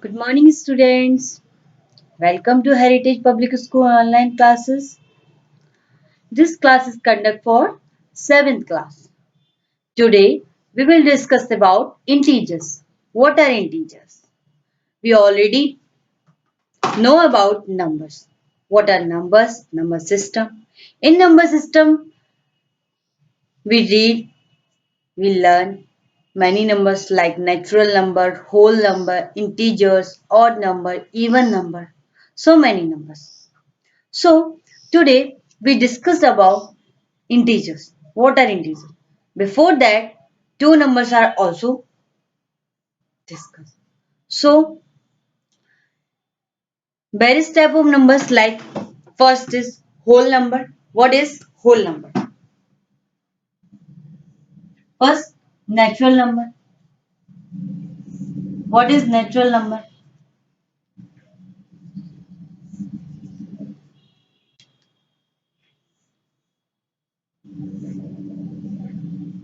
Good morning, students. Welcome to Heritage Public School online classes. This class is conducted for 7th class. Today, we will discuss about integers. What are integers? We already know about numbers. What are numbers? Number system. In number system, we read, we learn many numbers like natural number, whole number, integers, odd number, even number. So many numbers. So today we discussed about integers. What are integers? Before that, two numbers are also discussed. So various type of numbers like first is whole number. What is whole number? First, natural number. What is natural number?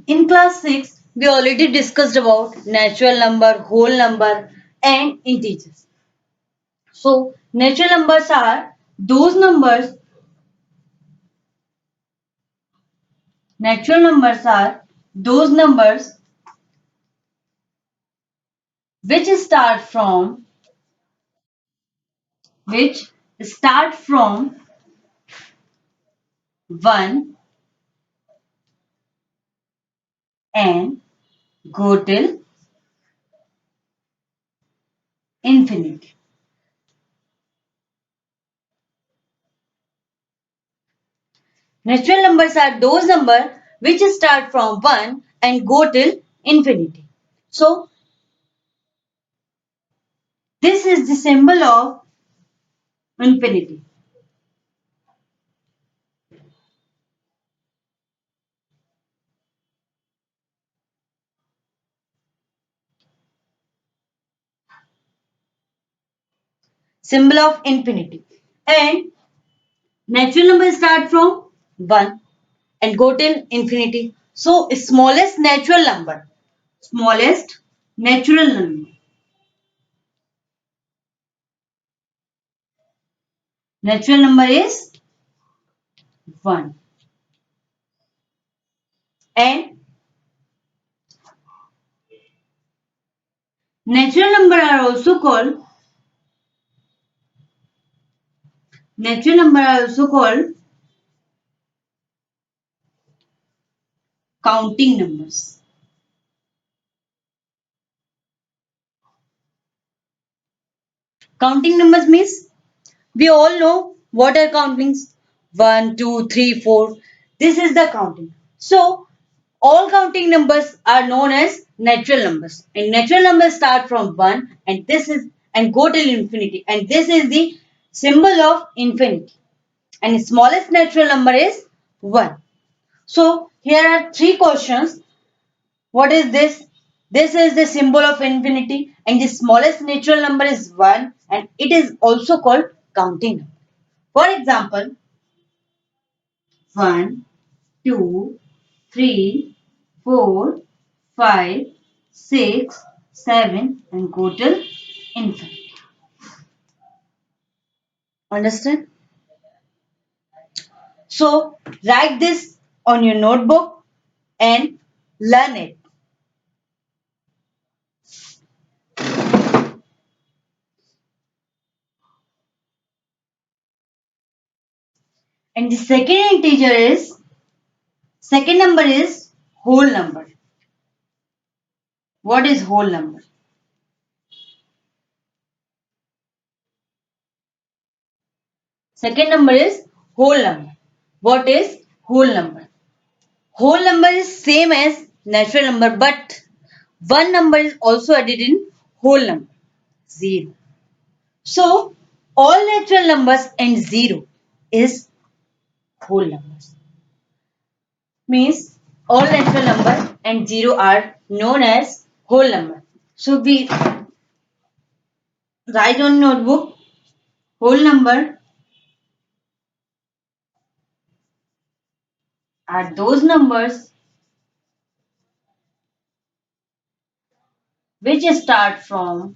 In class 6, we already discussed about natural number, whole number and integers. So natural numbers are those numbers Natural numbers are those numbers which start from which start from 1 and go till infinity. Natural numbers are those numbers which start from 1 and go till infinity. So this is the symbol of infinity. Symbol of infinity. And natural numbers start from 1 and go till infinity. So smallest natural number. Natural number is 1. And natural number are also called natural number are also called counting numbers. Counting numbers means we all know what are countings. 1, 2, 3, 4. This is the counting. So all counting numbers are known as natural numbers. And natural numbers start from 1 and go till infinity. And this is the symbol of infinity. And smallest natural number is 1. So here are three questions. What is this? This is the symbol of infinity and the smallest natural number is 1 and it is also called counting number. For example, 1, 2, 3, 4, 5, 6, 7 and go till infinity. Understand? So write this on your notebook and learn it. And the second number is whole number. What is whole number? Second number is whole number. What is whole number? Whole number is same as natural number but one number is also added in whole number 0. So all natural numbers and 0 is whole numbers. Means all natural number and 0 are known as whole number. So we write on notebook whole number are those numbers which start from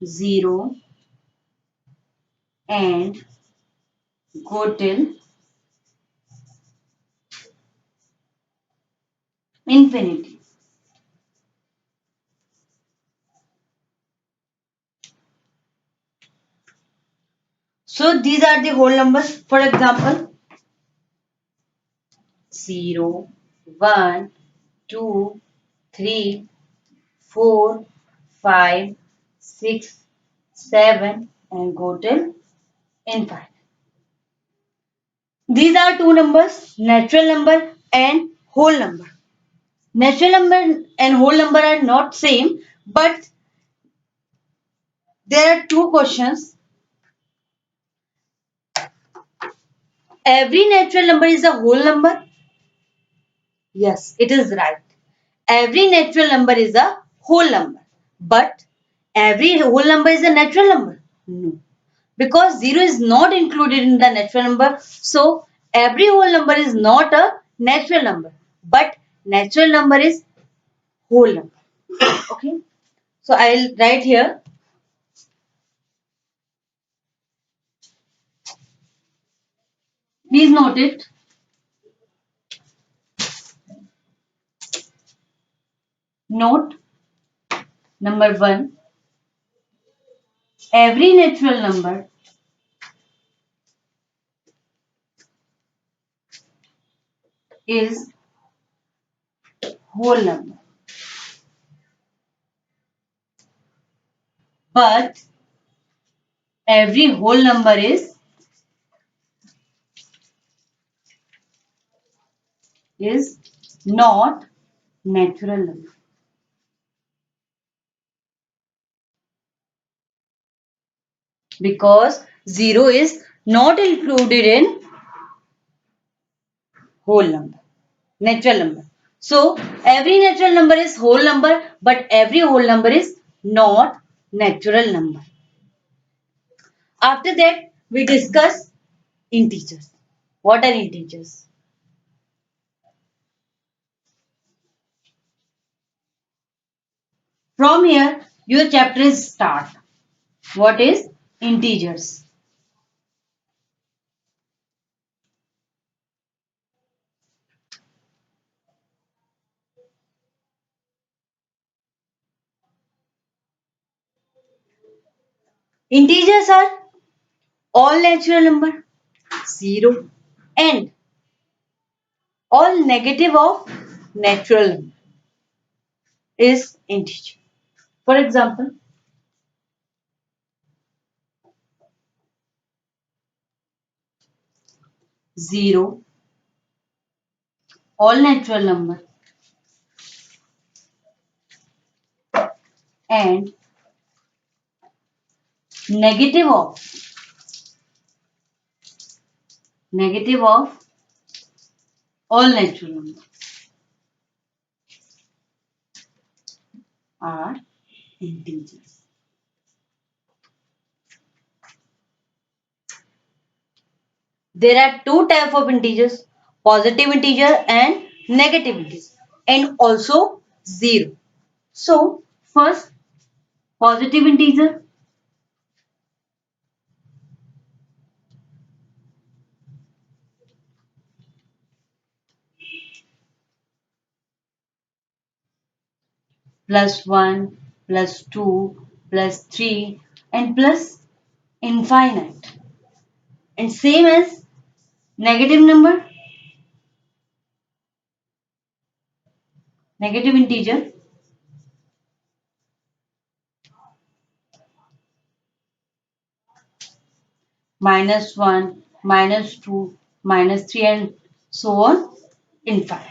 0 and go till infinity. So these are the whole numbers. For example, 0, 1, 2, 3, 4, 5, 6, 7 and go till infinite. These are two numbers, natural number and whole number. Natural number and whole number are not same, but there are two questions. Every natural number is a whole number. Yes, it is right. Every natural number is a whole number. But every whole number is a natural number? No. Because 0 is not included in the natural number. So every whole number is not a natural number. But natural number is whole number. Okay. So I'll write here. Please note it. Note number 1. Every natural number is whole number. But every whole number is not natural number. Because 0 is not included in whole number, natural number. So every natural number is whole number, but every whole number is not natural number. After that, we discuss integers. What are integers? From here, your chapter is start. What is integers? Integers are all natural number, 0 and all negative of natural number is integer. For example, 0, all natural number and negative of all natural number are integers. There are two types of integers, positive integer and negative integer, and also 0. So first, positive integer, plus 1, plus 2, plus 3 and plus infinite. And same as negative number, negative integer, minus 1, minus 2, minus 3 and so on, infinite.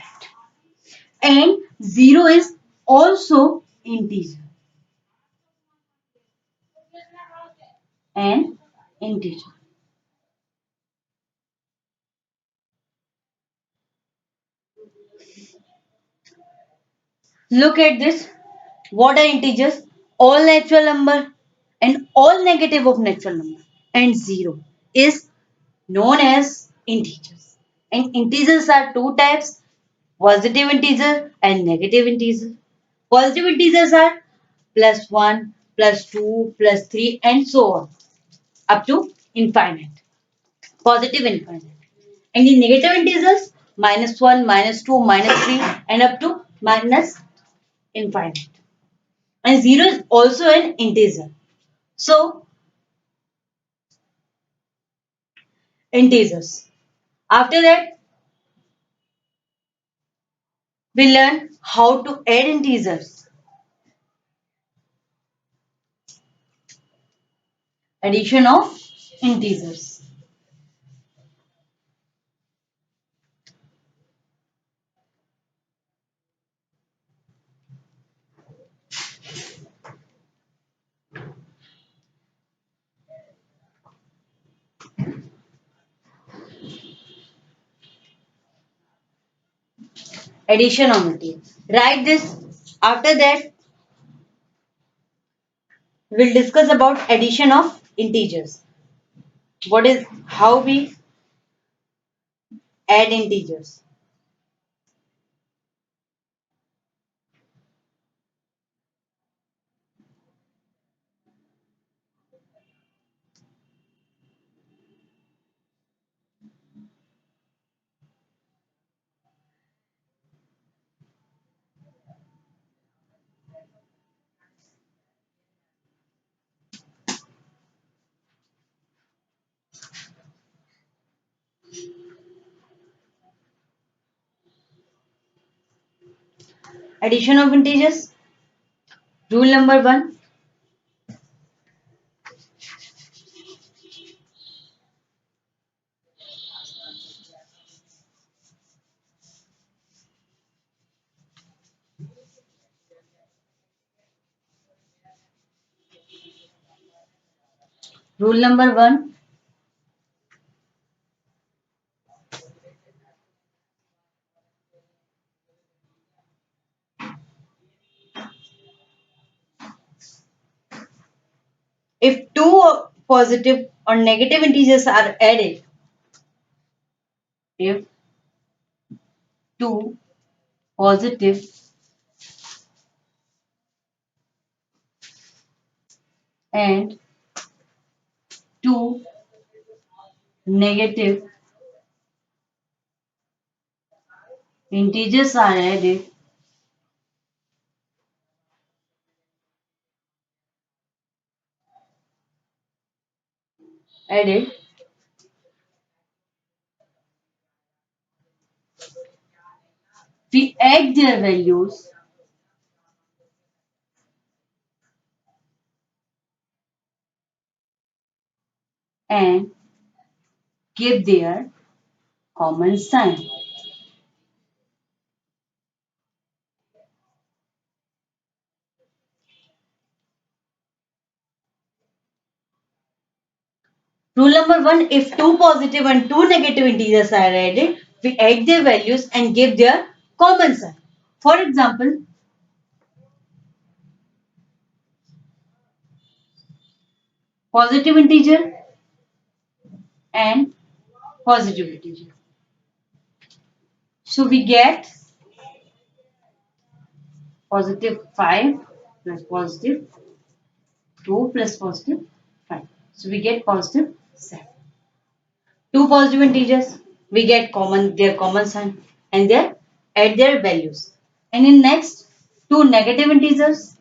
And 0 is also integer and integer. Look at this. What are integers? All natural number and all negative of natural number. And 0 is known as integers. And integers are two types, positive integer and negative integer. Positive integers are plus 1, plus 2, plus 3, and so on, up to infinite, positive infinite. And in negative integers, minus 1, minus 2, minus 3, and up to minus infinite. And 0 is also an integer. So, integers. After that, we learn how to add integers. Addition of integers. Addition of integers. Write this. After that, we'll discuss about addition of integers. What is how we add integers. Addition of integers. Rule number 1. Rule number 1. If two positive or negative integers are added, if two positive and two negative integers are added, we add their values and give their common sign. Rule number 1. If two positive and two negative integers are added, we add their values and give their common sign. For example, positive integer and positive integer. So we get positive 5 plus positive 2 plus positive 5. So we get positive 7. Two positive integers, we get their common sign and their add their values. And in next, two negative integers,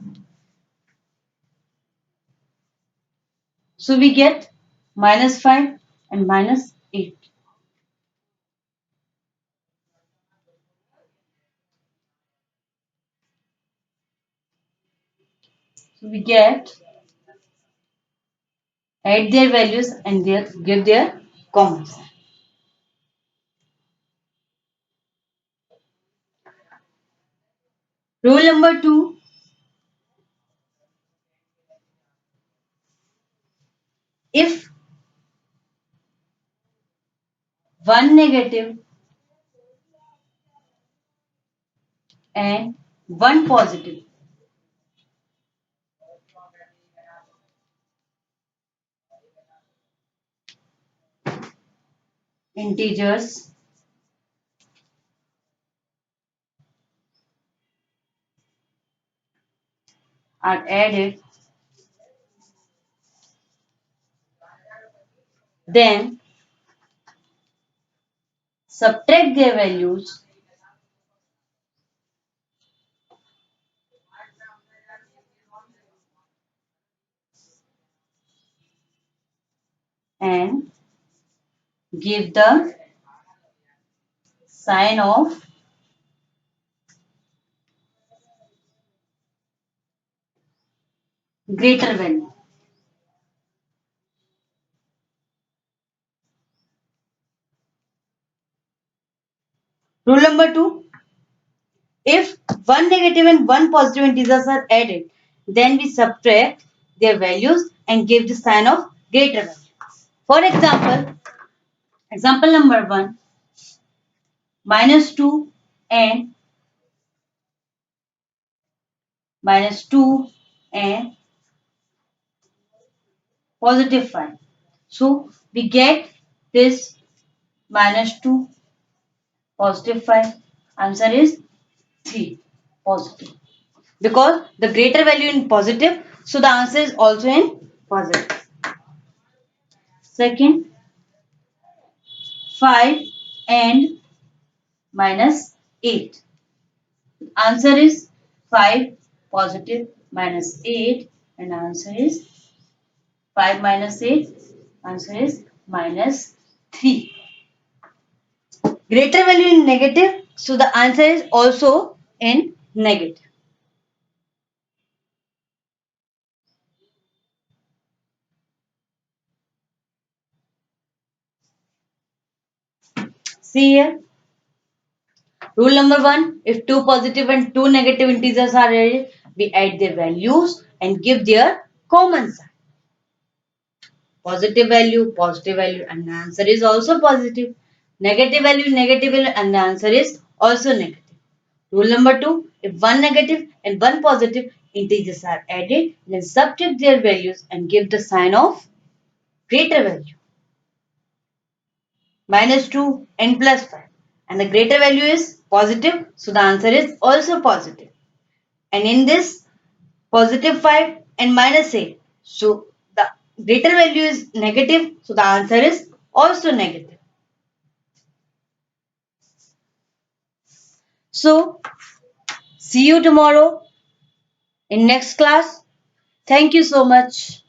so we get minus 5 and minus 8. So we get add their values and give their common sign. Rule number 2. If one negative and one positive integers are added, Then subtract their values and give the sign of greater value. Rule number 2. If one negative and one positive integers are added, then we subtract their values and give the sign of greater value. For example number 1, -2 and -2 and +5. So we get this -2, +5. Answer is 3, positive. Because the greater value in positive, so the answer is also in positive. Second, 5 and -8. Answer is 5 positive -8, and answer is 5 minus 8. Answer is -3. Greater value in negative, so the answer is also in negative. See here. Rule number 1, if two positive and two negative integers are added, we add their values and give their common sign. Positive value, and the answer is also positive. Negative value, and the answer is also negative. Rule number 2, if one negative and one positive integers are added, then subtract their values and give the sign of greater value. -2 and +5. And the greater value is positive, so the answer is also positive. And in this, +5 and -8. So the greater value is negative, so the answer is also negative. So see you tomorrow in next class. Thank you so much.